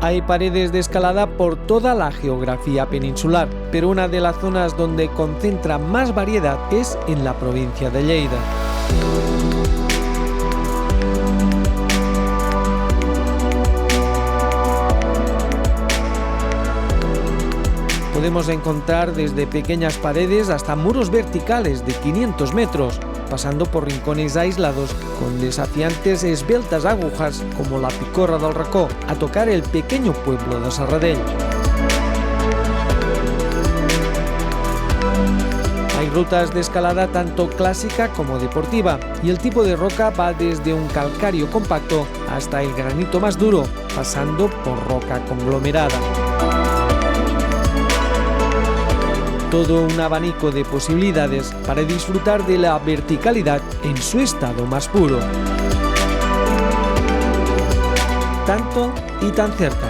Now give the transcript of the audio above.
Hay paredes de escalada por toda la geografía peninsular, pero una de las zonas donde concentra más variedad es en la provincia de Lleida. Podemos encontrar desde pequeñas paredes hasta muros verticales de 500 metros, pasando por rincones aislados con desafiantes esbeltas agujas como la Picorra del Racó, a tocar el pequeño pueblo de Serradell. Hay rutas de escalada tanto clásica como deportiva, y el tipo de roca va desde un calcáreo compacto hasta el granito más duro, pasando por roca conglomerada. Todo un abanico de posibilidades para disfrutar de la verticalidad en su estado más puro. Tanto y tan cerca.